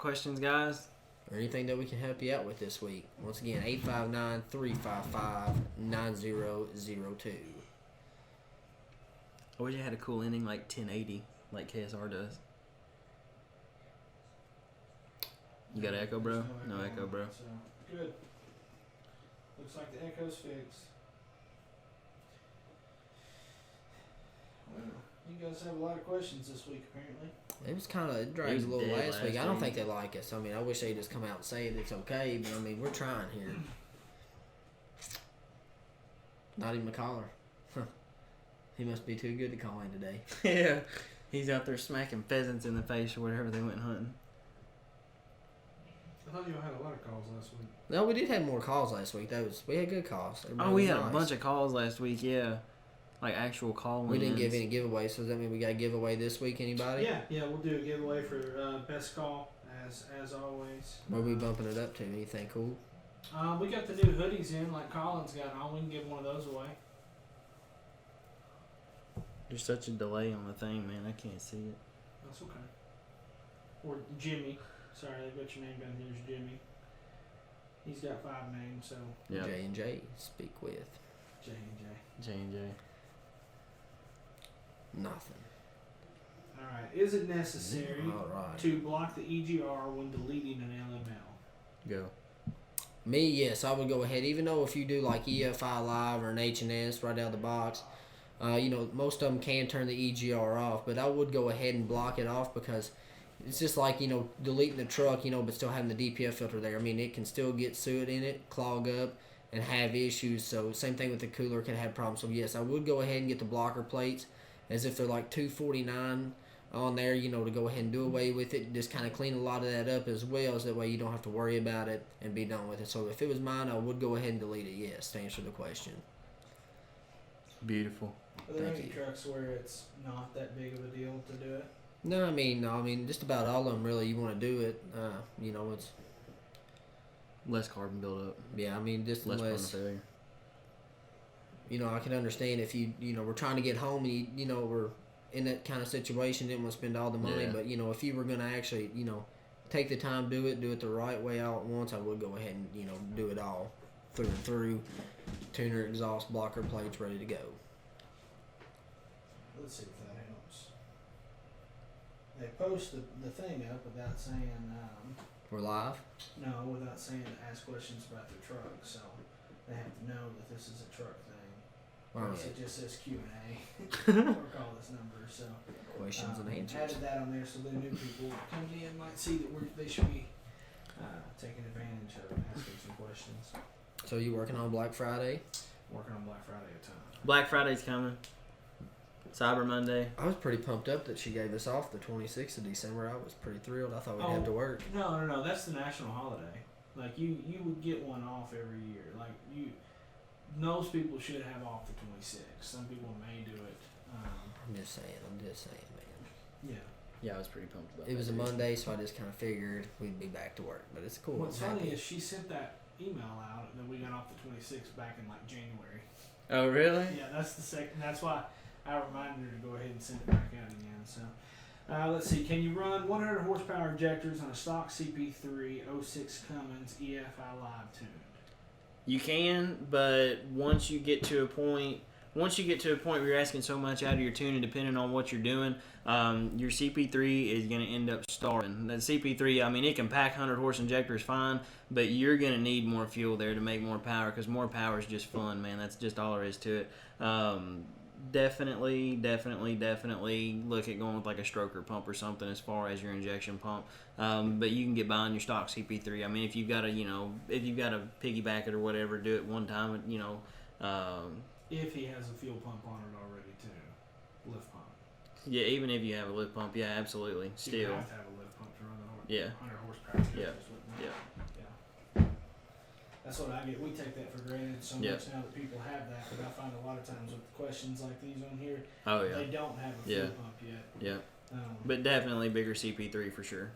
questions, guys, or anything that we can help you out with this week, once again, 859-355-9002. I wish it had a cool ending like 1080, like KSR does. You got echo, bro? No echo, bro. So, good. Looks like the echo's fixed. Well, you guys have a lot of questions this week, apparently. It was kind of, it dragged a little dead last week. I don't week. think they like us. I mean, I wish they'd just come out and say it's okay, but I mean, we're trying here. Not even a caller. Huh. He must be too good to call in today. Yeah. He's out there smacking pheasants in the face or whatever they went hunting. I thought you had a lot of calls last week. No, we did have more calls last week. We had good calls. Everybody We was had nice. a bunch of calls last week, yeah. Like actual call-ins. We didn't give any giveaways, so does that mean we got a giveaway this week, anybody? Yeah, we'll do a giveaway for best call as always. What are we bumping it up to? Anything cool? We got the new hoodies in, like Colin's got on. We can give one of those away. There's such a delay on the thing, man. I can't see it. That's okay. Or Jimmy. Sorry, they got your name down here as Jimmy. He's got 5 names, so Yeah. J&J, speak with. J&J. J&J. Nothing. Alright, is it necessary All right. to block the EGR when deleting an LML? Go. Me, yes, I would go ahead. Even though if you do like EFI Live or an H&S right out of the box, most of them can turn the EGR off, but I would go ahead and block it off because it's just like, deleting the truck, but still having the DPF filter there. I mean, it can still get suet in it, clog up, and have issues. So same thing with the cooler, can have problems. So yes, I would go ahead and get the blocker plates as if they're like $249 on there, to go ahead and do away with it. Just kind of clean a lot of that up as well, so that way you don't have to worry about it and be done with it. So if it was mine, I would go ahead and delete it, yes, to answer the question. Beautiful. Are there Thank any you. trucks where it's not that big of a deal to do it? No, I mean, just about all of them really. You want to do it, it's Less carbon buildup. yeah. I mean, just Less prone to unless failure. I can understand if we're trying to get home and we're in that kind of situation, didn't want to spend all the money. Yeah. But if you were gonna actually take the time, do it the right way all at once, I would go ahead and do it all through and through. Tuner, exhaust, blocker plates, ready to go. Let's see if that helps. They post the thing up without saying, We're live. without saying to ask questions about their truck, so they have to know that this is a truck thing. Or else it just says Q&A or call this number. So Questions and answers. added that on there so the new people coming in might see that they should be taking advantage of asking some questions. So you working on Black Friday? Working on Black Friday a ton. Black Friday's coming. Cyber Monday. I was pretty pumped up that she gave us off the 26th of December. I was pretty thrilled. I thought we'd have to work. No. That's the national holiday. Like you would get one off every year. Like most people should have off the 26th. Some people may do it. I'm just saying, man. Yeah. Yeah, I was pretty pumped about It was a too. Monday, so I just kind of figured we'd be back to work. But it's cool. What's I'm funny happy. is she sent that email out and then we got off the 26th back in like January. Oh, really? Yeah, that's the second. That's why I reminded her to go ahead and send it back out again. So, let's see. Can you run 100 horsepower injectors on a stock CP3 06 Cummins EFI Live tuned? You can, but once you get to a point where you're asking so much out of your tuning, depending on what you're doing, your CP3 is going to end up starving. The CP3, I mean, it can pack 100 horse injectors fine, but you're going to need more fuel there to make more power, because more power is just fun, man. That's just all there is to it. Definitely look at going with like a stroker pump or something as far as your injection pump. But you can get by on your stock CP3. I mean, if you've got to piggyback it or whatever, do it one time. If he has a fuel pump on it already too, lift pump. Yeah, even if you have a lift pump, yeah, absolutely. You Still, have to have a lift pump to run the 100 horsepower. injectors with me. yeah. That's what I get. We take that for granted so much now that people have that, but I find a lot of times with questions like these on here, Oh yeah, they don't have a fuel pump yet. yeah. Um, But definitely bigger CP3 for sure.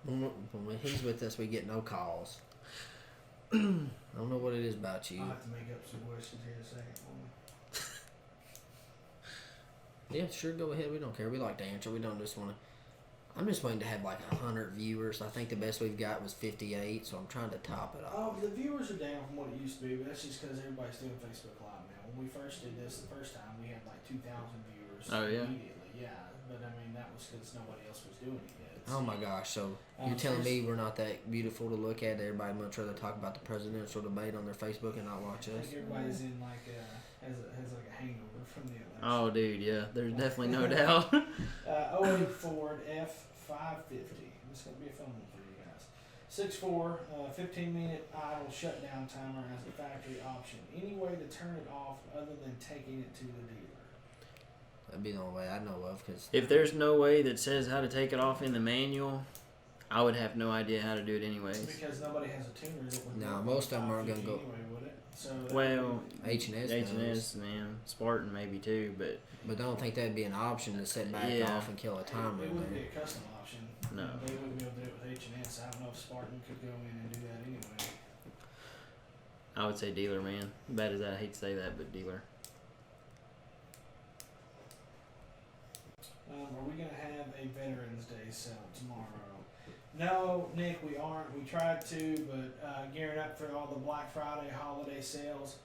When he's with us, we get no calls. I don't know what it is about you. I'll have to make up some questions here in a second for me. Yeah, sure, go ahead. We don't care. We like to answer. We don't just want to. I'm just waiting to have like 100 viewers. I think the best we've got was 58, so I'm trying to top it off. The viewers are down from what it used to be, but that's just because everybody's doing Facebook Live now. When we first did this the first time, we had like 2,000 viewers immediately. Yeah, but I mean, that was because nobody else was doing it yet. Oh my gosh, so you're telling me we're not that beautiful to look at? Everybody much rather talk about the presidential debate on their Facebook and not watch I us? think everybody's in like, has like a hangover from the election. Oh, dude, yeah. There's definitely no doubt. 08 Ford F550. This is going to be a fun one for you guys. 6.4, 15-minute idle shutdown timer as a factory option. Any way to turn it off other than taking it to the dealer? That'd be the only way I know of. Cause If there's no way that says how to take it off in the manual, I would have no idea how to do it anyways. Because nobody has a tuner that would. No, most of them aren't going to go. Anyway, would it? So Well, H&S H&S, man. Spartan maybe too, but But I don't think that'd be an option to set back off and kill a timer It in wouldn't there. be a custom option. No. They wouldn't be able to do it with H&S. I don't know if Spartan could go in and do that anyway. I would say dealer, man. Bad as I hate to say that, but dealer. Are we going to have a Veterans Day sale tomorrow? No, Nick, we aren't. We tried to, but gearing up for all the Black Friday holiday sales,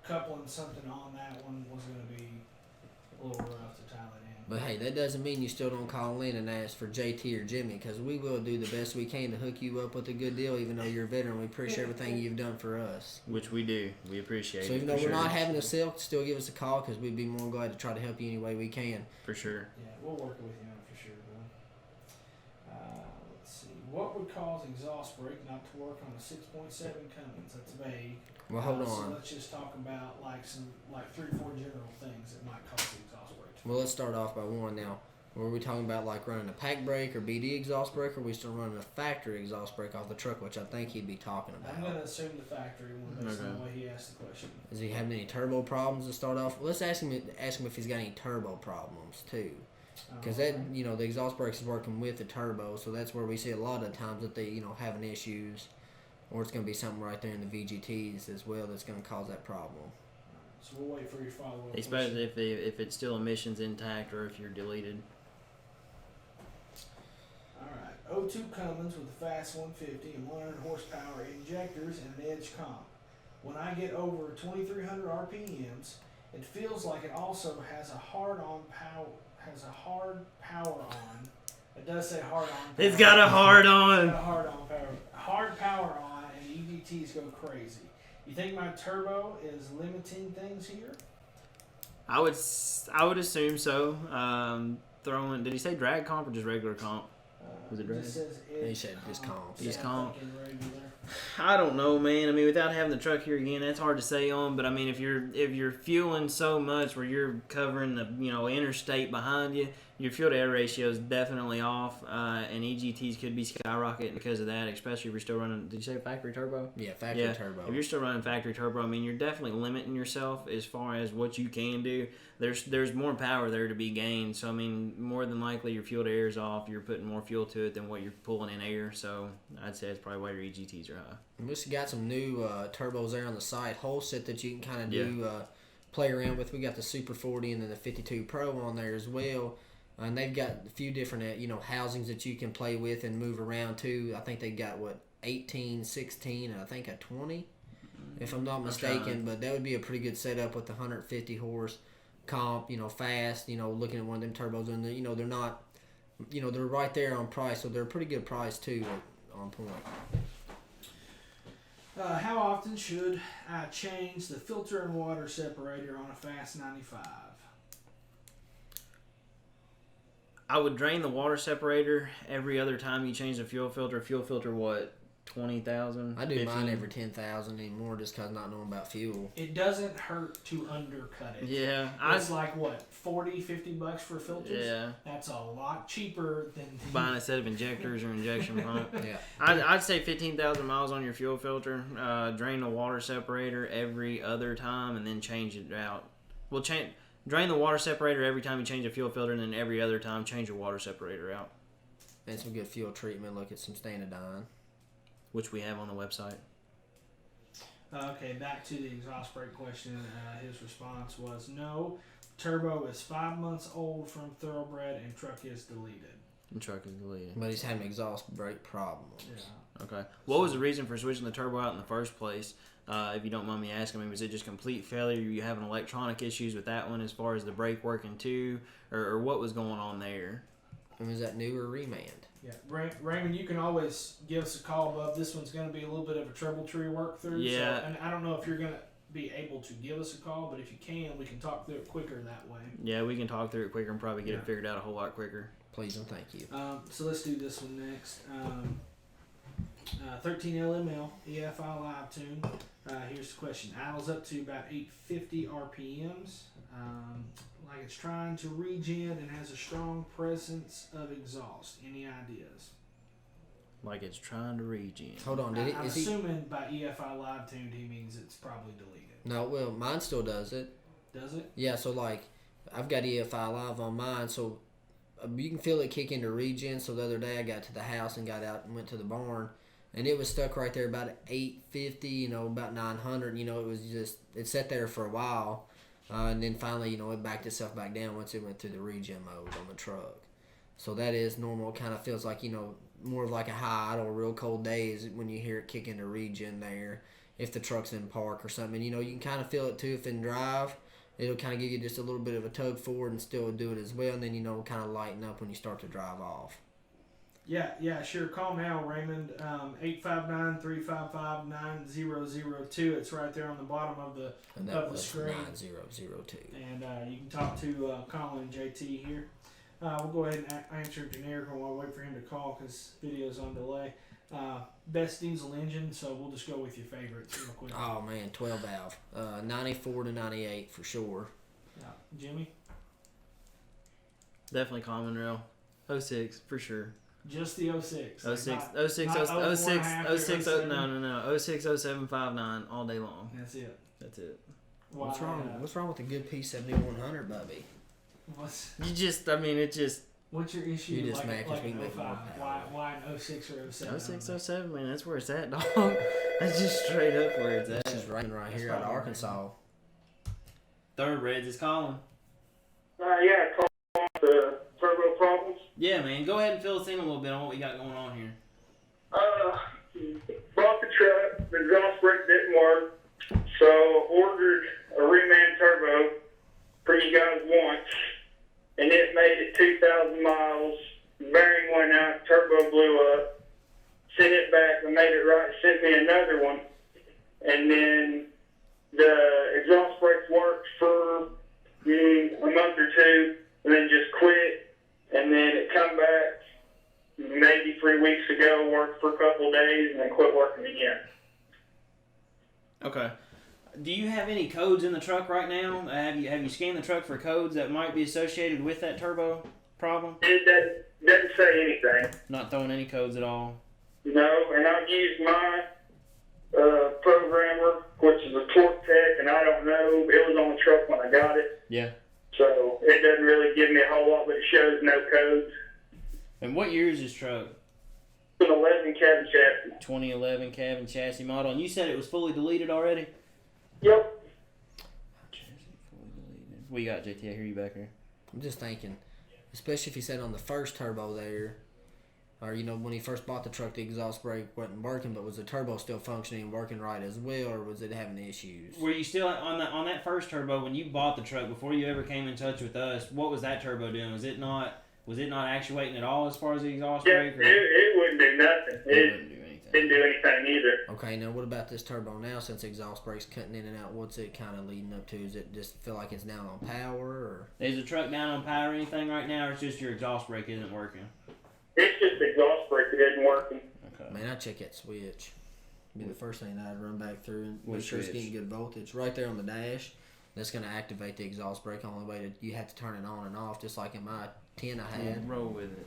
coupling something on that one was going to be a little rough to tie that in. But hey, that doesn't mean you still don't call in and ask for JT or Jimmy, because we will do the best we can to hook you up with a good deal, even though you're a veteran. We appreciate everything you've done for us. Which we do. We appreciate it. So even though for we're sure. not having a sale, still give us a call, because we'd be more than glad to try to help you any way we can. For sure. Yeah, we'll work with you on it for sure, bud. Let's see. What would cause exhaust brake not to work on a 6.7 Cummins? That's vague. Well, hold So on. let's just talk about like 3 or 4 general things that might cause the exhaust brake to Well, let's start off by one now. Were we talking about like running a pack brake or BD exhaust brake, or are we still running a factory exhaust brake off the truck, which I think he'd be talking I'm going about? to assume the factory one based on the way he asked the question. Is he having any turbo problems to start off? Let's ask him if he's got any turbo problems too. Because that, you know, the exhaust brakes is working with the turbo, so that's where we see a lot of times that they, you know, having issues, or it's going to be something right there in the VGTs as well that's going to cause that problem. So we'll wait for your follow-up. Especially if it's still emissions intact or if you're deleted. Alright, O2 Cummins with a fast 150 and 100 horsepower injectors and an edge comp. When I get over 2300 RPMs, it feels like it also has a hard power on. It does say hard on power. It's got a hard on. It's got a hard power on, and EGTs go crazy. You think my turbo is limiting things here? I would assume so. Did he say drag comp or just regular comp? Was it drag? Just says He said just comp. Just I'm comp. thinking regular. I don't know, man. I mean, without having the truck here again, that's hard to say on. But I mean, if you're fueling so much where you're covering the interstate behind you, your fuel to air ratio is definitely off, and EGTs could be skyrocketing because of that. Especially if you're still running. Did you say factory turbo? Yeah, factory turbo. If you're still running factory turbo, I mean, you're definitely limiting yourself as far as what you can do. There's more power there to be gained. So I mean, more than likely your fuel to air is off. You're putting more fuel to it than what you're pulling in air. So I'd say that's probably why your EGTs are high. We just got some new turbos there on the site, whole set that you can kind of do play around with. We got the Super 40 and then the 52 Pro on there as well. And they've got a few different housings that you can play with and move around to. I think they got 18, 16, and I think a 20, if I'm not mistaken. But that would be a pretty good setup with the 150 horse comp, fast. Looking at one of them turbos, and they're not, they're right there on price, so they're a pretty good price too on point. How often should I change the filter and water separator on a Fast 95? I would drain the water separator every other time you change the fuel filter. Fuel filter, what, 20,000? I do mine every 10,000 anymore just because not knowing about fuel. It doesn't hurt to undercut it. Yeah. It's like, what, $40-$50 for filters? Yeah. That's a lot cheaper than Buying a set of injectors or injection pump. Yeah. I'd say 15,000 miles on your fuel filter. Drain the water separator every other time and then change it out. Well, drain the water separator every time you change a fuel filter, and then every other time change your water separator out. And some good fuel treatment. Look at some Standardine. Which we have on the website. Okay, back to the exhaust brake question. His response was no. Turbo is 5 months old from Thoroughbred and truck is deleted. The truck is deleted. But he's had an exhaust brake problem. Yeah. Okay. What was the reason for switching the turbo out in the first place? If you don't mind me asking, I mean, was it just complete failure? Were you having electronic issues with that one as far as the brake working too? Or what was going on there? And was that new or remand? Yeah, Raymond, you can always give us a call, bub. This one's going to be a little bit of a trouble tree work through. Yeah. So, and I don't know if you're going to be able to give us a call, but if you can, we can talk through it quicker that way. Yeah, we can talk through it quicker and probably get it figured out a whole lot quicker. Please and thank you. So let's do this one next. 13 LML EFI live tune. Here's the question. Idles up to about 850 RPMs. Like it's trying to regen and has a strong presence of exhaust. Any ideas? Like it's trying to regen. Hold on, I'm assuming by EFI live tuned he means it's probably deleted. No, well, mine still does it. Does it? Yeah, so like, I've got EFI live on mine, so you can feel it kick into regen. So the other day I got to the house and got out and went to the barn, and it was stuck right there about 850, about 900. It was just, it sat there for a while. And then finally, it backed itself back down once it went through the regen mode on the truck. So that is normal. It kind of feels like, more of like a high idle, real cold days when you hear it kick into regen there. If the truck's in park or something, you can kind of feel it too if in drive. It'll kind of give you just a little bit of a tug forward and still do it as well. And then, kind of lighten up when you start to drive off. Yeah, sure. Call now, Raymond. 859-355-9002. It's right there on the bottom of the screen. 9002. And you can talk to Colin and JT here. We'll go ahead and answer generic while we wait for him to call because video's on delay. Best diesel engine, so we'll just go with your favorites real quick. Oh, man, 12 valve. 94 to 98 for sure. Jimmy? Definitely Common Rail. 06 for sure. Just the 06. 06, Not 06, 06, 06, 07. no. 06, 07, 59 all day long. That's it. That's it. What's wrong? What's wrong with a good P7100, Bubby? What's your issue? You just mad 'cause like we an make more 05? power. Why an 06 or 07? 06, 07, man, that's where it's at, dog. That's just straight up where it's at. This is right here out of Arkansas. Thoroughbreds is calling. Yeah, call the turbo problems. Yeah, man, go ahead and fill us in a little bit on what we got going on here. Bought the truck, the exhaust brake didn't work, so ordered a reman turbo for you guys once, and it made it 2,000 miles. Bearing went out, turbo blew up. Sent it back and made it right. Sent me another one, and then the exhaust brakes worked for a month or two, and then just quit. And then it come back maybe 3 weeks ago, worked for a couple of days, and then quit working again. Okay. Do you have any codes in the truck right now? Have you scanned the truck for codes that might be associated with that turbo problem? It doesn't say anything. Not throwing any codes at all? No, and I've used my programmer, which is a Torque Tech, and I don't know. It was on the truck when I got it. Yeah. So it doesn't really give me a whole lot, but it shows no codes. And what year is this truck? It's an 11 cabin chassis. 2011 cabin chassis model. And you said it was fully deleted already? Yep. What you got, JT? I hear you back here. I'm just thinking, especially if he said on the first turbo there, or when he first bought the truck, the exhaust brake wasn't working, but was the turbo still functioning and working right as well, or was it having issues? Were you still on that first turbo when you bought the truck before you ever came in touch with us? What was that turbo doing? Was it not actuating at all as far as the exhaust brake? It wouldn't do nothing. It wouldn't do anything. Didn't do anything either. Okay, now what about this turbo now? Since the exhaust brake's cutting in and out, what's it kind of leading up to? Is it just feel like it's down on power, or is the truck down on power or anything right now, or it's just your exhaust brake isn't working? It's just the exhaust brake that isn't working. Okay. Man, I'd check that switch. Be the first thing that I'd run back through and make Which sure it's switch? getting good voltage. Right there on the dash, that's going to activate the exhaust brake. Only way you have to turn it on and off, just like in my 10 I had. Roll with it.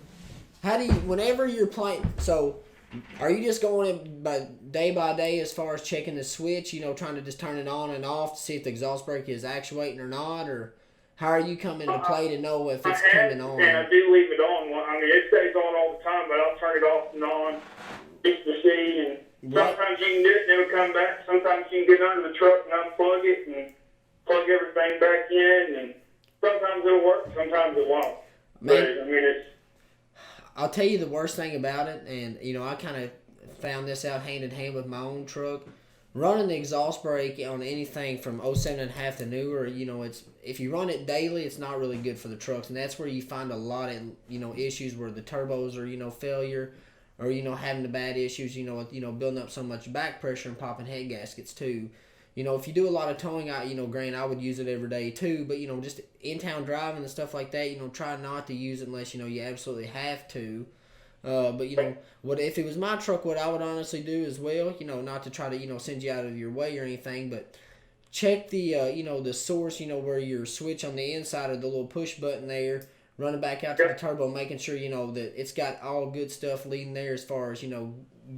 How do you, whenever you're playing, so are you just going by day as far as checking the switch, trying to just turn it on and off to see if the exhaust brake is actuating or not, or how are you coming to play to know if it's coming on? And I do leave it on. I mean, it stays on all the time, but I'll turn it off and on just to see. And sometimes you can do it and it'll come back. Sometimes you can get I'll tell you the worst thing about it, and I kind of found this out hand in hand with my own truck. Running the exhaust brake on anything from 07.5 to newer, it's if you run it daily, it's not really good for the trucks, and that's where you find a lot of issues where the turbos are failure, or having the bad issues, with building up so much back pressure and popping head gaskets too. If you do a lot of towing, granted, I would use it every day too, but just in town driving and stuff like that, try not to use it unless you absolutely have to. But what if it was my truck? What I would honestly do as well, not to try to send you out of your way or anything, but check the the source, where your switch on the inside of the little push button there, running back out to the turbo, making sure that it's got all good stuff leading there as far as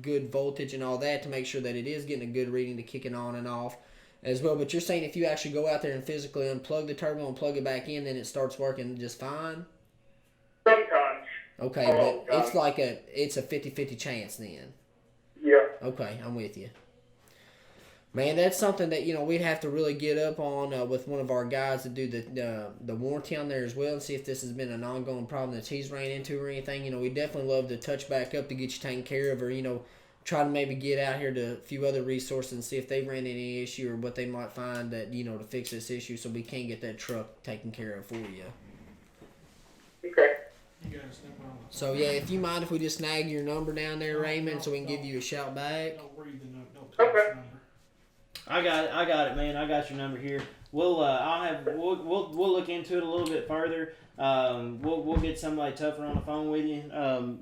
good voltage and all that, to make sure that it is getting a good reading to kick it on and off as well. But you're saying if you actually go out there and physically unplug the turbo and plug it back in, then it starts working just fine? Sometimes. Okay, but it's a 50-50 chance then. Yeah. Okay, I'm with you. Man, that's something that we'd have to really get up on with one of our guys to do the warranty on there as well, and see if this has been an ongoing problem that he's ran into or anything. We definitely love to touch back up to get you taken care of, or try to maybe get out here to a few other resources and see if they ran any issue or what they might find that to fix this issue, so we can get that truck taken care of for you. Okay. You guys know my So yeah, if you mind if we just snag your number down there, Raymond, so we can give you a shout back. Don't read the note. Don't tell Okay. the number. I got it, man. I got your number here. We'll look into it a little bit further. We'll get somebody tougher on the phone with you.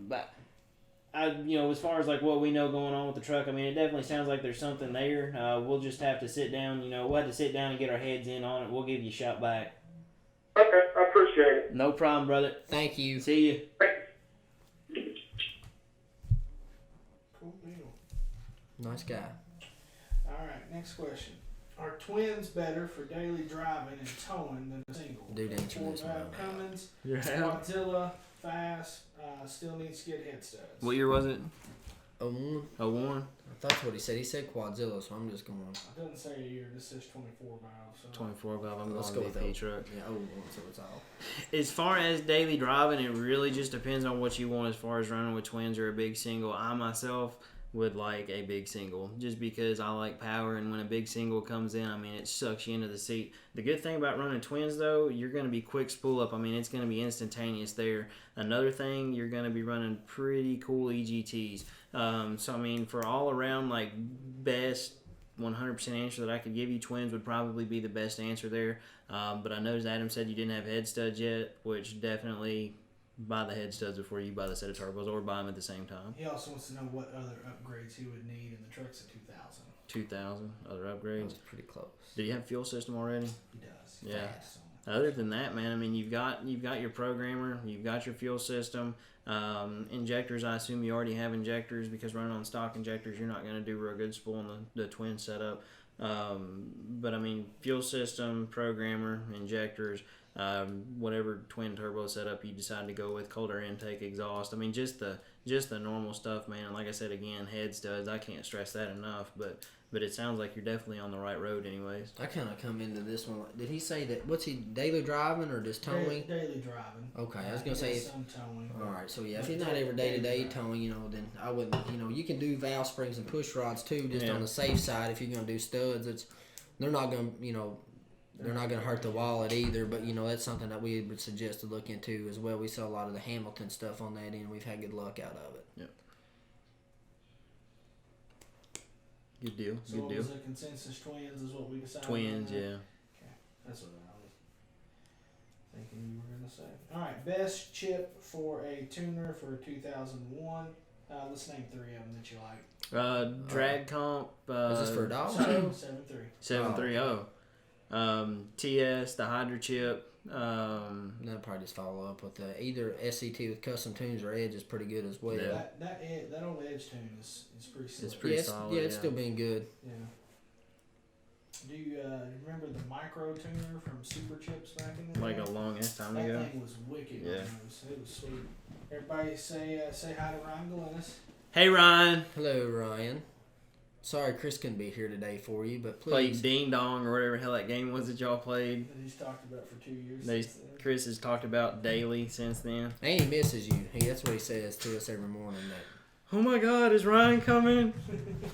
But as far as like what we know going on with the truck, I mean, it definitely sounds like there's something there. We'll just have to sit down. We'll have to sit down and get our heads in on it. We'll give you a shout back. Okay, I appreciate it. No problem, brother. Thank you. See you. Cool deal. Nice guy. All right, next question. Are twins better for daily driving and towing than a single? Dude, answer this one. 4-valve Cummins, Yeah. Godzilla, fast, still needs skid head studs. What year was it? 01. 01? That's what he said. He said Quadzilla, so I'm just going. It doesn't say a year. This says 24 valve. So 24 valve. I'm Let's going go VP with truck. Yeah, 01, so it's all. As far as daily driving, it really just depends on what you want as far as running with twins or a big single. I myself would like a big single just because I like power, and when a big single comes in, I mean, it sucks you into the seat. The good thing about running twins, though, you're going to be quick spool up. I mean, it's going to be instantaneous there. Another thing, you're going to be running pretty cool EGTs. So, I mean, for all around, like, best 100% answer that I could give you, twins would probably be the best answer there. But I noticed Adam said you didn't have head studs yet, which definitely buy the head studs before you buy the set of turbos, or buy them at the same time. he also wants to know what other upgrades he would need, and the truck's a 2000. 2,000 other That upgrades. was pretty close. Do you have fuel system already? He does. Yeah. Fast. Other than that, man, I mean, you've got your programmer, you've got your fuel system, injectors. I assume you already have injectors, because running on stock injectors, you're not going to do real good spool in the twin setup. But I mean, fuel system, programmer, injectors, whatever twin turbo setup you decide to go with, cold air intake, exhaust. I mean, just the normal stuff, man. And like I said again, head studs. I can't stress that enough. But it sounds like you're definitely on the right road, anyways. I kind of come into this one. Did he say that? What's he daily driving or just towing? Daily driving. Okay, I was gonna say. some towing. All right, so yeah, if you're not every day to day towing, then I wouldn't. You can do valve springs and push rods too, just on the safe side. If you're gonna do studs, they're not gonna, they're not gonna hurt the wallet either. But that's something that we would suggest to look into as well. We sell a lot of the Hamilton stuff on that end. We've had good luck out of it. Yep. Good deal. So Good what deal. was the consensus? Twins is what we decided. Twins, on that? yeah. Okay, that's what I was thinking you were gonna say. All right, best chip for a tuner for 2001. Let's name 3 of them that you like. Drag comp. Is this for a dog show? 7.3. 730. TS, the Hydra chip. That'll probably just follow up with either SCT with custom tunes or Edge is pretty good as well. Yeah. That old Edge tune is pretty slick. It's pretty yeah, solid. it's still been good. Yeah. Do you remember the micro tuner from Super Chips back in the Like day? a long ass time That ago. thing was wicked. Yeah. It was sweet. Everybody say hi to Ryan Glennis. Hey, Ryan. Hello, Ryan. Sorry, Chris couldn't be here today for you, but Played please. Ding Dong or whatever the hell that game was that y'all played. That he's talked about for 2 years. Chris has talked about daily since then. And he misses you. That's what he says to us every morning. That Oh my God, is Ryan coming?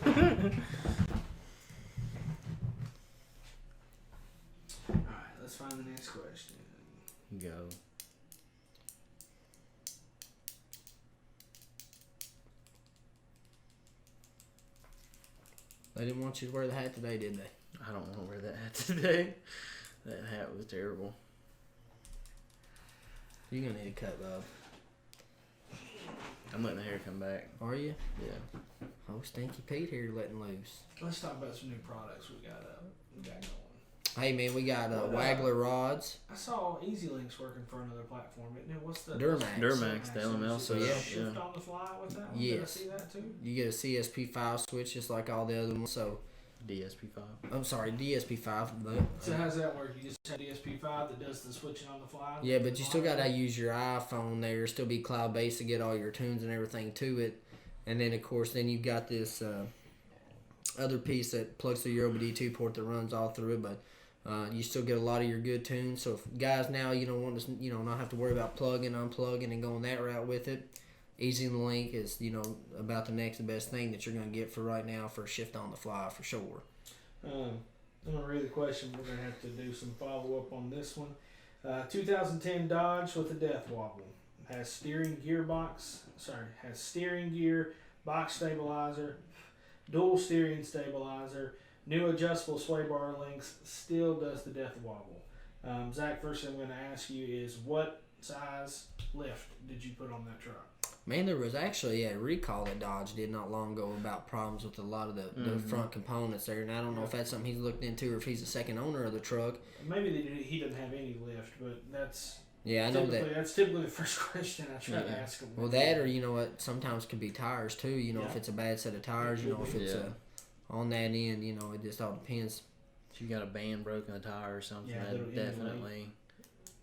Alright, let's find the next question. Go. they didn't want you to wear the hat today, did they? I don't want to wear that hat today. That hat was terrible. You're gonna need a cut, Bob. I'm letting the hair come back. Are you? Yeah. Oh, Stinky Pete here letting loose. Let's talk about some new products we got going. Hey man, we got Waggler rods. I saw Easy Links working for another platform. Isn't it? What's the Duramax. Duramax, the LML. So So yeah. shift on the fly with that one? Yes. Did I see that too? You get a CSP5 switch just like all the other ones. So DSP5. I'm sorry, DSP5. So how's that work? You just have DSP5 that does the switching on the fly? Yeah, but you still gotta use your iPhone there. Still be cloud based to get all your tunes and everything to it. And then of course, then you got this other piece that plugs through your OBD2 port that runs all through it. But you still get a lot of your good tunes. So if guys now want to not have to worry about plugging, unplugging, and going that route with it, Easy Link is about the next best thing that you're gonna get for right now for shift on the fly for sure. I'm gonna read the question. We're gonna have to do some follow up on this one. 2010 Dodge with a death wobble has steering gear, box stabilizer, dual steering stabilizer, new adjustable sway bar links. Still does the death wobble. Zach, first thing I'm gonna ask you is what size lift did you put on that truck? Man, there was actually a recall that Dodge did not long ago about problems with a lot of the front components there, and I don't know if that's something he's looked into or if he's the second owner of the truck. Maybe he doesn't have any lift, but that's I know that. That's typically the first question I try to ask him. Well, that or what sometimes could be tires too. If it's a bad set of tires, if it's on that end, it just all depends. If you got a band broken a tire or something, Yeah, that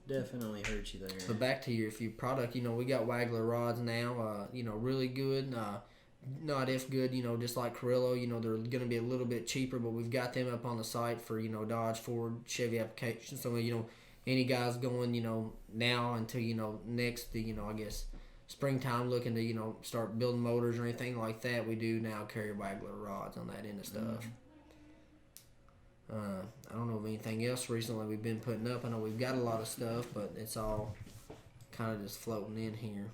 definitely hurts you there. But back to your product, we got Waggler rods now. Really good. Not if good, just like Carrillo, they're going to be a little bit cheaper, but we've got them up on the site for, Dodge, Ford, Chevy applications. So, any guys going, now until, next, I guess, springtime looking to, start building motors or anything like that, we do now carry Waggler rods on that end of stuff. I don't know of anything else recently we've been putting up. I know we've got a lot of stuff, but it's all kind of just floating in here.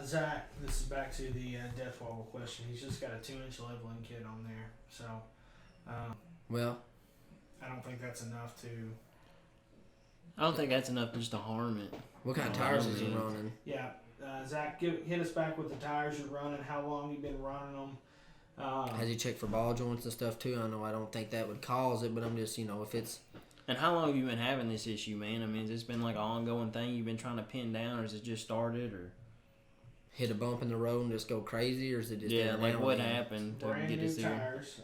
Zach, this is back to the death wobble question. He's just got a 2-inch leveling kit on there, so well, I don't think that's enough to. I don't think that's enough just to harm it. What kind of tires is he running? Yeah, Zach, hit us back with the tires you're running. How long you been running them? Has he checked for ball joints and stuff too? I don't think that would cause it, but I'm just, if it's... And how long have you been having this issue, man? I mean, has this been like an ongoing thing you've been trying to pin down, or has it just started, or... Hit a bump in the road and just go crazy, or is it just... like what happened to Brand get new this here? tires,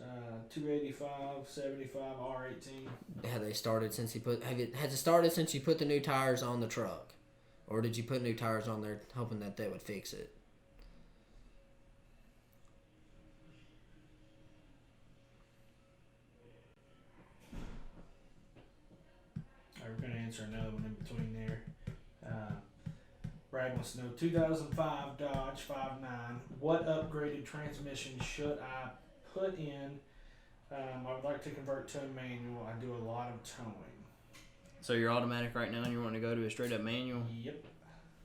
285, 75, R18. Have they started since has it started since you put the new tires on the truck? Or did you put new tires on there hoping that would fix it? We're going to answer another one in between there. Brad wants to know, 2005 Dodge 5.9, what upgraded transmission should I put in? I would like to convert to a manual. I do a lot of towing. So you're automatic right now and you want to go to a straight up manual? Yep.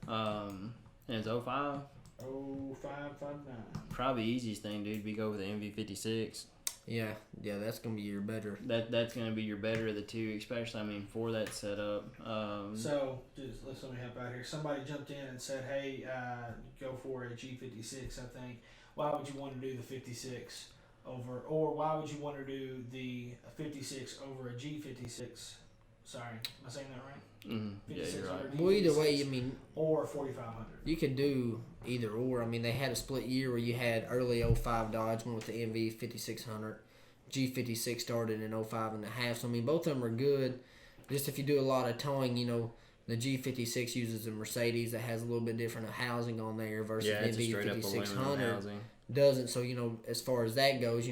And it's 05? 0559. Probably the easiest thing, dude, be go with the MV56. Yeah, that's gonna be your better. That's gonna be your better of the two, especially for that setup. So just let me help out here. Somebody jumped in and said, "Hey, go for a G56." I think. Why would you want to do the 56 over, or why would you want to do the 56 over a G56? Sorry, am I saying that right? Mm-hmm. Yeah, you're right. Well, either way, or 4500. You could do either or. They had a split year where you had early 05 Dodge went with the MV 5600, G56 started in 05 and a half. So both of them are good. Just if you do a lot of towing, the G56 uses a Mercedes that has a little bit different housing on there versus the MV 5600 doesn't. So, as far as that goes,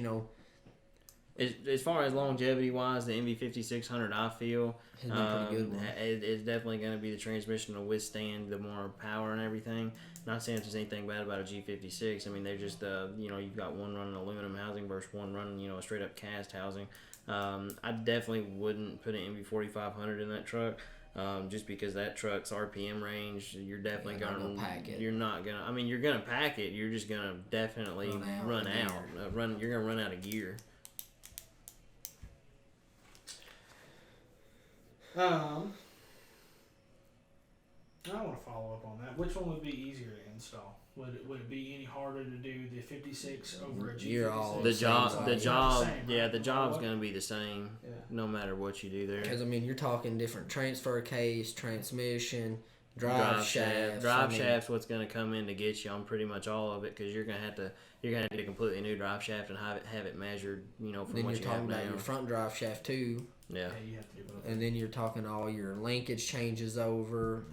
As far as longevity wise, the MV5600 I feel has been pretty good one. it's definitely going to be the transmission to withstand the more power and everything. Not saying there's anything bad about a G56. I mean, they're just you've got one running aluminum housing versus one running a straight up cast housing. I definitely wouldn't put an MV4500 in that truck. Just because that truck's RPM range, you're definitely gonna pack it. You're not gonna. I mean, you're gonna pack it. You're just gonna definitely run out. You're gonna run out of gear. I want to follow up on that. Which one would be easier to install? Would it be any harder to do the 56 over a G56? You're all The job, Same, the job's gonna be the same, no matter what you do there. Because, you're talking different transfer case, transmission, drive shafts. Drive shaft's what's gonna come in to get you on pretty much all of it, because you're gonna have to get a completely new drive shaft and have it measured, from Then what you're you talking have about now. your front drive shaft too. Yeah. You have to do both. And then you're talking all your linkage changes over.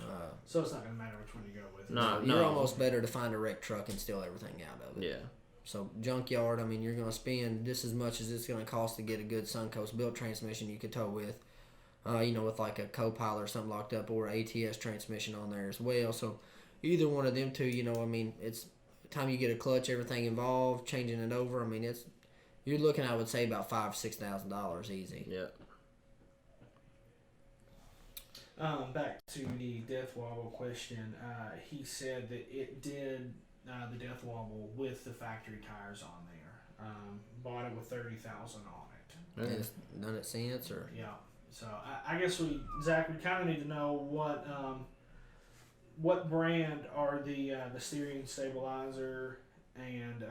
So it's not going to matter which one you go with. No. You're almost better to find a wrecked truck and steal everything out of it. Yeah. So junkyard, you're going to spend just as much as it's going to cost to get a good Suncoast built transmission you could tow with. With like a Copilot or something locked up, or ATS transmission on there as well. So either one of them two, it's time you get a clutch, everything involved, changing it over. You're looking, I would say, about $5,000-$6,000 easy. Yeah. Back to the death wobble question. He said that it did the death wobble with the factory tires on there. Bought it with 30,000 on it. And it's done it since, or Yeah. So I guess Zach, we kind of need to know what brand are the steering stabilizer and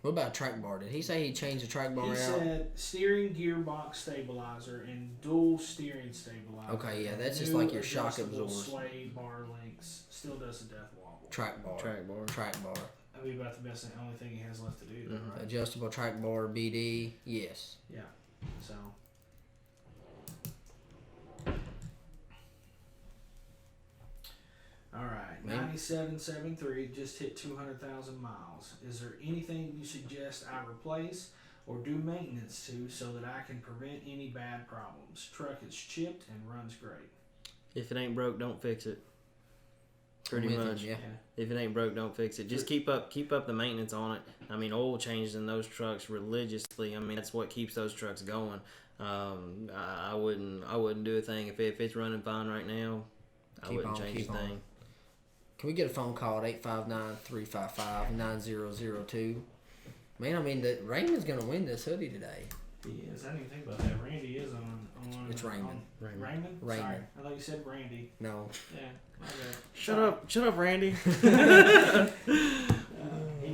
what about track bar? Did he say he changed the track bar he out? said steering gearbox stabilizer and dual steering stabilizer. Okay, yeah, that's New just like your shock adjustable absorbers. Sway bar links still does the death wobble. Track bar. Track bar. That'd be about the best and only thing he has left to do. Though, right? Adjustable track bar BD, yes. Yeah. So. All right, 9773 just hit 200,000 miles. Is there anything you suggest I replace or do maintenance to so that I can prevent any bad problems? Truck is chipped and runs great. If it ain't broke, don't fix it. Pretty much. Yeah. If it ain't broke, don't fix it. Just keep up the maintenance on it. Oil changes in those trucks religiously. That's what keeps those trucks going. I wouldn't do a thing if it's running fine right now. I wouldn't change a thing. Can we get a phone call at 859-355-9002? Man, Raymond's gonna win this hoodie today. He is. I didn't even think about that. Randy is on. It's Raymond. Raymond? Raymond. Sorry, I thought you said Randy. No. Yeah. My bad. Shut up, Randy. He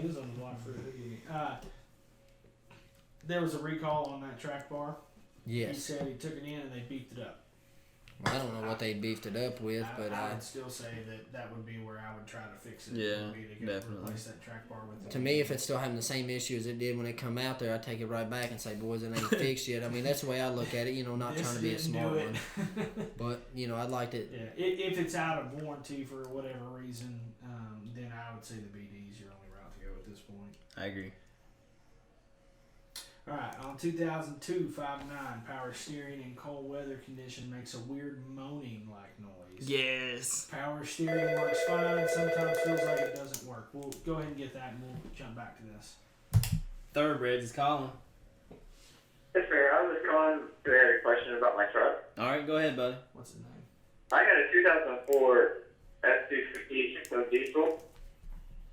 was on the block for the hoodie. There was a recall on that track bar. He Yes. said he took it in and they beefed it up. Well, I don't know what they beefed it up with, but I would still say that would be where I would try to fix it. Yeah, would be to definitely. Replace that track bar with. to me, if it's still having the same issue as it did when it come out there, I'd take it right back and say, boys, it ain't fixed yet. That's the way I look at it, not trying to be a smart one. But, I'd like to... Yeah, if it's out of warranty for whatever reason, then I would say the BD is your only route to go at this point. I agree. Alright, on 2002 5.9, power steering in cold weather condition makes a weird moaning like noise. Yes. Power steering works fine, sometimes feels like it doesn't work. We'll go ahead and get that and we'll jump back to this. Thoroughbred is calling. Yes, sir. I was calling to ask a question about my truck. All right, go ahead, buddy. What's his name? I got a 2004 F250 diesel.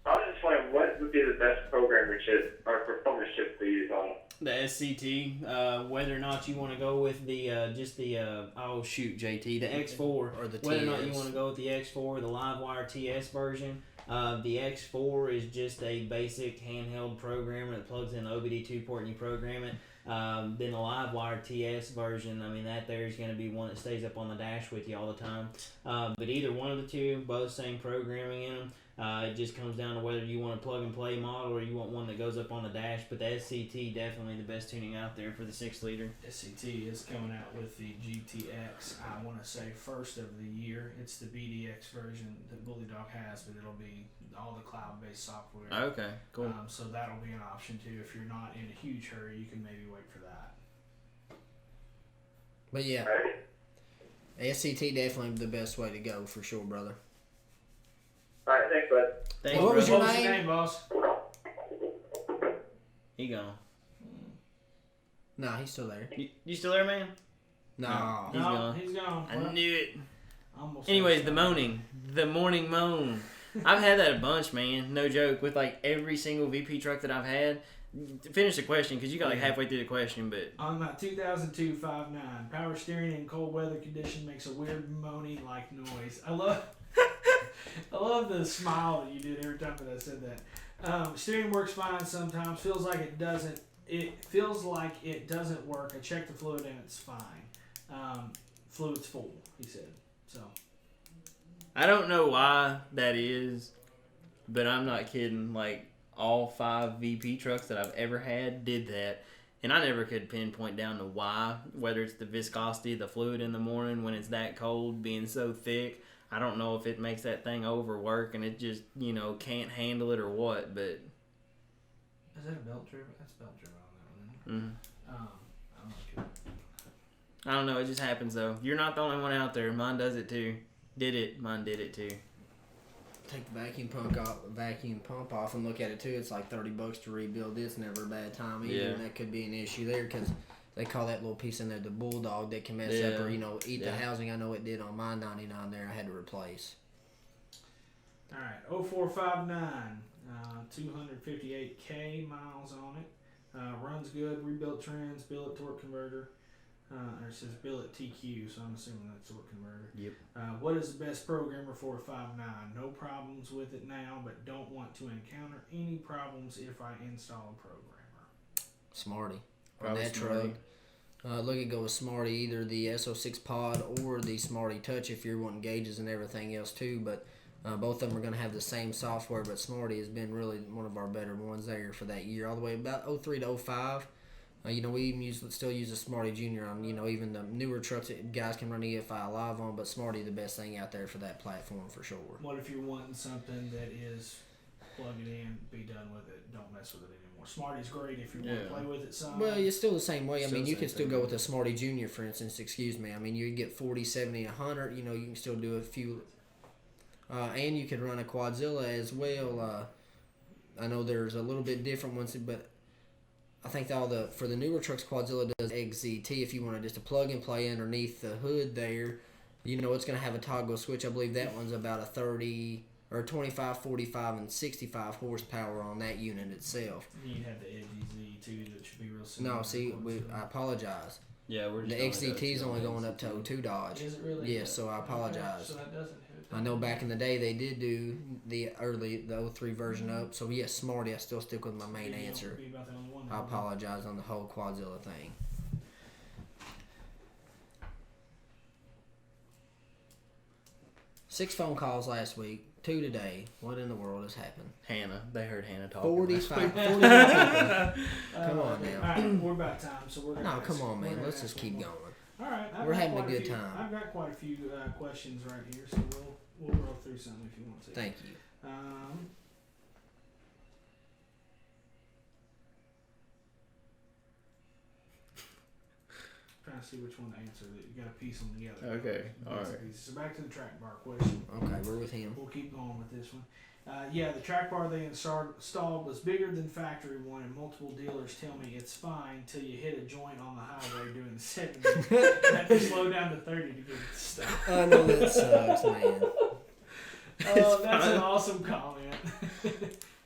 I was just wondering what would be the best programming chip or performance chip to use on it. The SCT, whether or not you want to go with the JT, the X4, Or the whether or not you TS. want to go with the X4, the Livewire TS version. The X4 is just a basic handheld programmer that plugs in the OBD2 port and you program it. Then the Livewire TS version, that there is going to be one that stays up on the dash with you all the time. But either one of the two, both same programming in them. It just comes down to whether you want a plug and play model or you want one that goes up on the dash. But the SCT definitely the best tuning out there for the 6-liter. SCT is coming out with the GTX, I want to say first of the year. It's the BDX version that Bully Dog has, but it'll be all the cloud-based software. Okay, cool. So that'll be an option too. If you're not in a huge hurry, you can maybe wait for that. But yeah, SCT definitely the best way to go for sure, brother. All right, thanks, bud. Thanks, What was bro. your What's name? your name, boss? He gone. Nah, he's still there. You still there, man? No. He's gone. He's gone. I knew it. Almost Anyways, the morning moan. I've had that a bunch, man. No joke. With like every single VP truck that I've had. Finish the question because you got like halfway through the question, but On my 2002 5.9, power steering in cold weather condition makes a weird moaning like noise. I love the smile that you did every time that I said that. Steering works fine sometimes. Feels like it doesn't. It feels like it doesn't work. I checked the fluid and it's fine. Fluid's full, he said. So I don't know why that is, but I'm not kidding. Like all 5 VP trucks that I've ever had did that, and I never could pinpoint down to why. Whether it's the viscosity of the fluid in the morning when it's that cold, being so thick. I don't know if it makes that thing overwork and it just can't handle it or what. But is that a belt driver? That's belt driver on that one. Isn't it? I'm not I don't know. It just happens though. You're not the only one out there. Mine does it too. Mine did it too. Take the vacuum pump off and look at it too. It's like $30 to rebuild. It's never a bad time either. Yeah. And that could be an issue there because they call that little piece in there the bulldog that can mess up or eat the housing. I know it did on my 99 there. I had to replace. All right, 0459, 258K miles on it. Runs good, rebuilt trends, billet torque converter. Or it says billet TQ, so I'm assuming that's torque converter. Yep. What is the best programmer for a 5.9? No problems with it now, but don't want to encounter any problems if I install a programmer. Smarty. Probably On that Smarty. truck. Look at go with Smarty, either the SO6 pod or the Smarty Touch if you're wanting gauges and everything else too. But both of them are going to have the same software, but Smarty has been really one of our better ones there for that year, all the way about 03 to 05. We even still use a Smarty Junior on, even the newer trucks that guys can run EFI Live on, but Smarty the best thing out there for that platform for sure. What if you're wanting something that is plug it in, be done with it, don't mess with it anymore? Smarty's great if you want to play with it some. Well, it's still the same way. Still You the can same still thing. go with a Smarty Junior, for instance, you can get 40, 70, 100. You can still do a few. And you can run a Quadzilla as well. I know there's a little bit different ones, but I think for the newer trucks, Quadzilla does XZT. If you want just to plug and play underneath the hood there, it's going to have a toggle switch. I believe that one's about a 30 or 25, 45, and 65 horsepower on that unit itself. You'd have the XZ too, that should be real simple. No, see, I apologize. Yeah, we're The just XZT is only going up to 02 Dodge. Is it really? Yes, so I apologize. So that doesn't hit it. I know back in the day they did do the 03 version up. So yes, Smarty, I still stick with my main answer. Be about the only one. I apologize on the whole Quadzilla thing. Six phone calls last week, 2 today. What in the world has happened? Hannah. They heard Hannah talking. 45 people. Come on now. All right, we're about time, so we're gonna. No, come on, we're man. gonna Let's ask just one keep more. going. All right, We're having a good few, time. I've got quite a few questions right here, so we'll roll through some if you want to. Thank you. Trying to see which one to answer. That you got to piece them together. Okay, all Bits and right. pieces. So back to the track bar question. Okay, we're with him. We'll keep going with this one. The track bar they installed was bigger than factory one, and multiple dealers tell me it's fine till you hit a joint on the highway doing the 70. You have to slow down to 30 to get it to stop. I know that sucks, man. Oh, that's an awesome comment.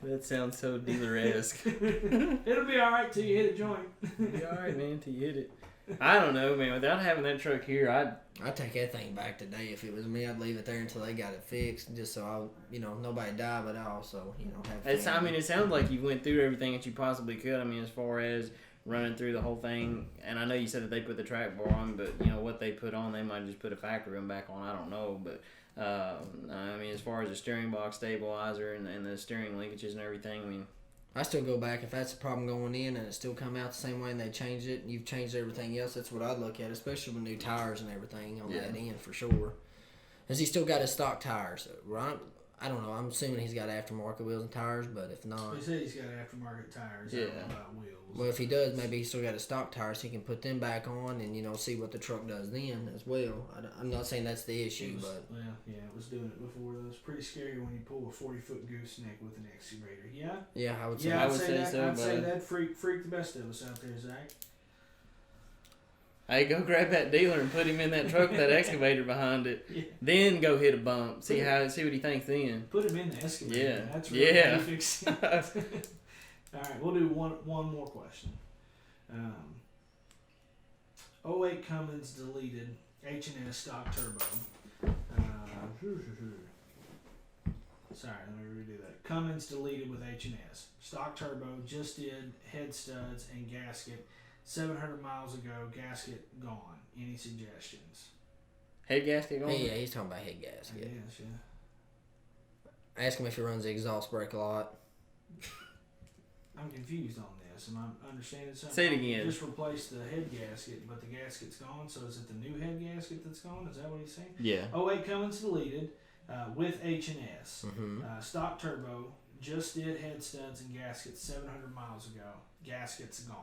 That sounds so dealer-esque. It'll be all right till you hit a joint. Be all right, man, till you hit it. I don't know, man. Without having that truck here, I'd take that thing back today if it was me. I'd leave it there until they got it fixed, just so nobody die, but I also, have. Family. it sounds like you went through everything that you possibly could. I mean, as far as running through the whole thing, and I know you said that they put the track bar on, but what they put on, they might just put a factory one back on. I don't know, but I mean, as far as the steering box stabilizer and the steering linkages and everything, I mean. I still go back if that's a problem going in and it still come out the same way and they changed it and you've changed everything else. That's what I'd look at, especially with new tires and everything on that end for sure. Has he still got his stock tires? Right? I don't know. I'm assuming he's got aftermarket wheels and tires, but if not, He said he's got aftermarket tires. I Yeah. don't know about wheels. well, if he does, maybe he's still got his stock tires. So he can put them back on and see what the truck does then as well. I'm not saying that's the issue, but Well, yeah, it was doing it before. It was pretty scary when you pull a 40-foot gooseneck with an excavator. Yeah. yeah, I would say. Yeah, I I'd would say say that. so, I'd say but- that freak the best of us out there, Zach. Hey, go grab that dealer and put him in that truck with that excavator behind it. Yeah. Then go hit a bump. See what he thinks then. Put him in the excavator. Yeah. That's really Yeah. how you fix it. All right, we'll do one more question. 08 Cummins deleted H&S stock turbo. Sorry, let me redo that. Cummins deleted with H&S. Stock turbo just did head studs and gasket. 700 miles ago, gasket gone. Any suggestions? Head gasket on? Yeah, he's talking about head gasket. Yes, yeah. Ask him if he runs the exhaust brake a lot. I'm confused on this. Am I understanding something? Say it again. Just replace the head gasket, but the gasket's gone. So is it the new head gasket that's gone? Is that what he's saying? Yeah. 08 Cummins deleted with H&S. Mm-hmm. Stock turbo just did head studs and gaskets 700 miles ago. Gasket's gone.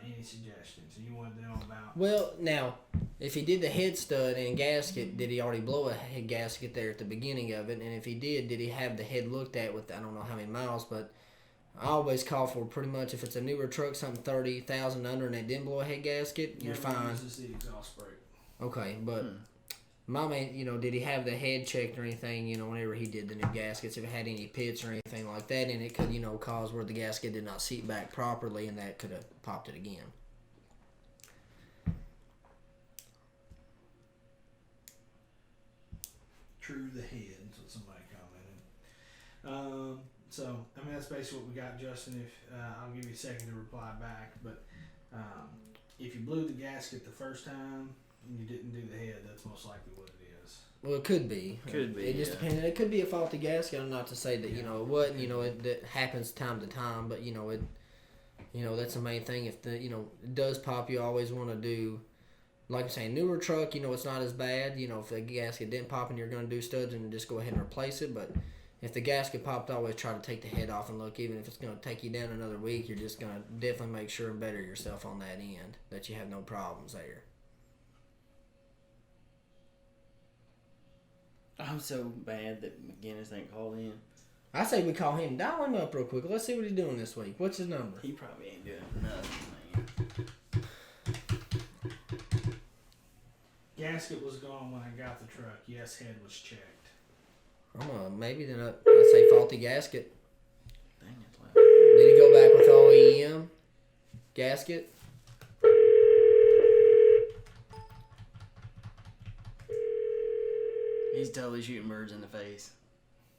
Any suggestions? You want to know about? Well, now, if he did the head stud and gasket, did he already blow a head gasket there at the beginning of it? And if he did he have the head looked at with, I don't know how many miles, but I always call for pretty much if it's a newer truck, something 30,000 under, and it didn't blow a head gasket, you're Never fine. uses the exhaust brake. Okay, but my man, did he have the head checked or anything, whenever he did the new gaskets, if it had any pits or anything like that, and it could, cause where the gasket did not seat back properly, and that could have popped it again. True the head, is what somebody commented. So, I mean, that's basically what we got, Justin. If I'll give you a second to reply back, but if you blew the gasket the first time and you didn't do the head, that's most likely what it is. Well, it could be. Could be, It just yeah. depends. It could be a faulty gasket. I'm not to say that it wasn't. That happens time to time. But that's the main thing. If it does pop, you always want to do, like I'm saying, newer truck. It's not as bad. If the gasket didn't pop and you're going to do studs, and just go ahead and replace it. But if the gasket popped, always try to take the head off and look. Even if it's going to take you down another week, you're just going to definitely make sure and better yourself on that end, that you have no problems there. I'm so bad that McGinnis ain't called in. I say we call him. Dial him up real quick. Let's see what he's doing this week. What's his number? He probably ain't doing nothing, man. Gasket was gone when I got the truck. Yes, head was checked. Maybe then I'd say faulty gasket. Dang it, loud. Did he go back with OEM gasket? He's totally shooting birds in the face.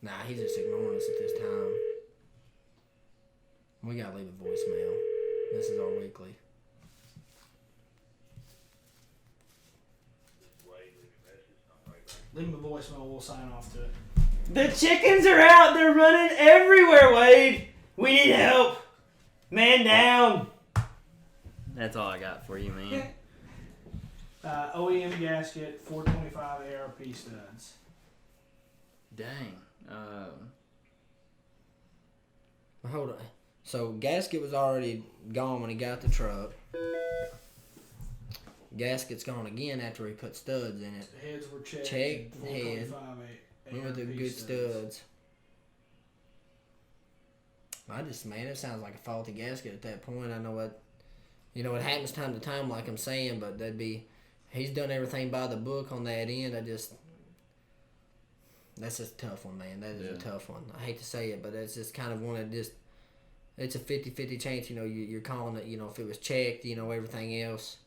Nah, he's just ignoring us at this time. We gotta leave a voicemail. This is our weekly. Leave him a voicemail. We'll sign off to it. The chickens are out. They're running everywhere, Wade. We need help. Man down. That's all I got for you, man. OEM gasket, 425 ARP studs. Dang. Hold on. So gasket was already gone when he got the truck. Gasket's gone again after he put studs in it. The heads were checked. Checked and head. 425 Went with the ARP good studs. It sounds like a faulty gasket at that point. I know what, it happens time to time, like I'm saying, but he's done everything by the book on that end. That's just a tough one, man. That is a tough one. I hate to say it, but it's just kind of one that it's a 50-50 chance, you're calling it, if it was checked, everything else,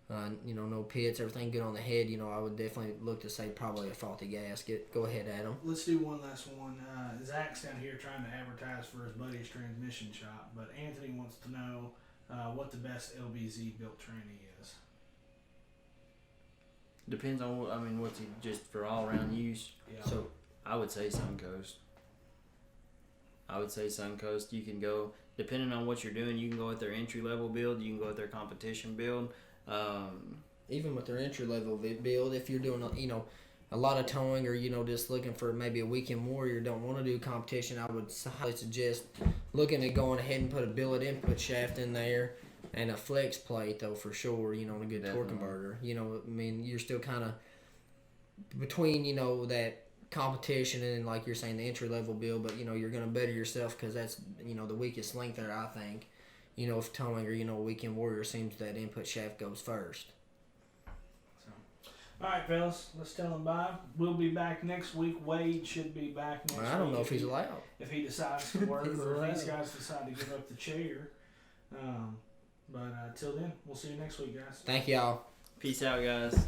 no pits, everything good on the head, I would definitely look to say probably a faulty gasket. Go ahead, Adam. Let's do one last one. Zach's down here trying to advertise for his buddy's transmission shop, but Anthony wants to know what the best LBZ built tranny is. Depends on what's he just for all around use. Yeah. So I would say Suncoast. You can go, depending on what you're doing, you can go with their entry level build, you can go with their competition build. Even with their entry level build, if you're doing, a lot of towing or, just looking for maybe a weekend warrior, don't want to do competition, I would highly suggest looking at going ahead and put a billet input shaft in there and a flex plate, though, for sure, and a good torque converter. You're still kind of between, that competition and, like you're saying, the entry-level build, but, you're going to better yourself because that's, the weakest link there, I think. If towing or, a weekend warrior seems that input shaft goes first. All right, fellas, let's tell him bye. We'll be back next week. Wade should be back next week. I don't know if he's allowed. If he decides to work or allowed. if these guys decide to give up the chair. But till then, we'll see you next week, guys. Thank y'all. Peace out, guys.